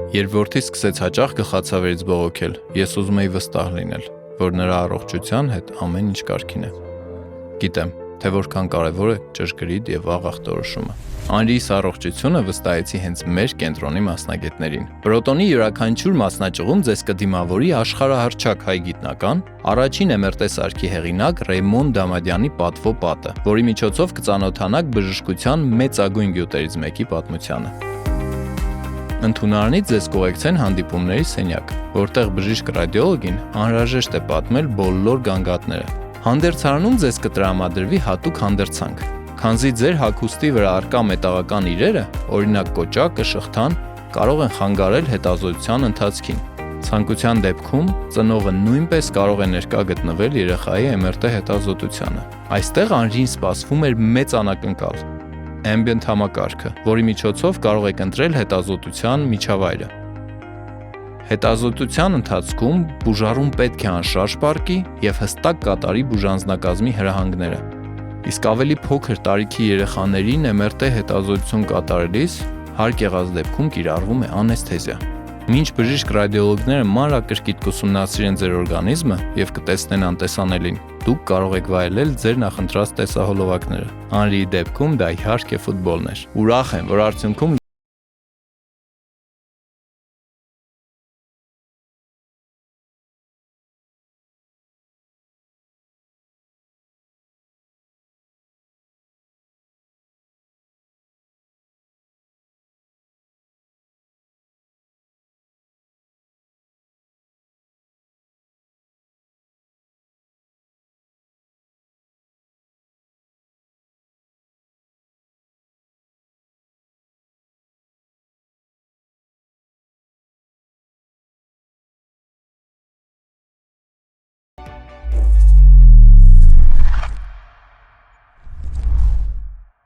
Երբ որդիս սկսեց հաճախ գլխացավերից բողոքել, ես ուզում էի վստահ լինել, որ նրա առողջության հետ ամեն ինչ կարգին է։ Գիտեմ, թե որքան կարևոր է ճշգրիտ եւ վաղ ախտորոշումը։ Անրիս առողջությունը վստահեցի հենց մեր կենտրոնի մասնագետներին։ Պրոտոնի յուրաքանչյուր մասնաճյուղում ձեզ կդիմավորի աշխարհահռչակ հայ գիտնական, առաջին MRT սարքի հեղինակ Ռեյմոն Դամադյանի պատվո պատը, որի միջոցով կծանոթանաք բժշկության մեծագույն գյուտերից մեկի պատմությանը։ Ընդունարանից ձեզ կուղեկցեն հանդիպումների սենյակ, որտեղ բժիշկ ռադիոլոգին անհրաժեշտ է պատմել բոլոր գանգատները։ Հանդերձարանում ձեզ կտրամադրվի հատուկ հանդերձանք, քանզի ձեր հագուստի վրա առկա մետաղական իրերը, օրինակ կոճակը, շղթան, կարող են խանգարել հետազոտության ընթացքին։ Ցանկության դեպքում ծնողը նույնպես կարող է ներկա գտնվել երեխայի MRT հետազոտությանը։ Այստեղ Անրին սպասվում էր մեծ անակնկալ՝ ambient համակարգը, որի միջոցով կարող եք ընտրել հետազոտության միջավայրը։ Հետազոտության ընթացքում բուժարուն պետք է անշարժ պառկի և հստակ կատարի բուժանձնակազմի հրահանգները։ Իսկ ավելի փոքր տարիքի երեխաներին MRT հետազոտություն կատարելիս հարկ եղած դեպքում կիրառվում է անեսթեզիա։ Մինչ բժիշկ ռադիոլոգները մանրակրկիտ կուսումնասիրեն ձեր օրգանիզմը և կտեսնեն անտեսանելին, դուք կարող եք վայելել ձեր նախընտրած տեսահոլովակները։ Անրիի դեպքում դա իհարկե ֆուտբոլն էր։ Ուրախ եմ, որ արդյունքում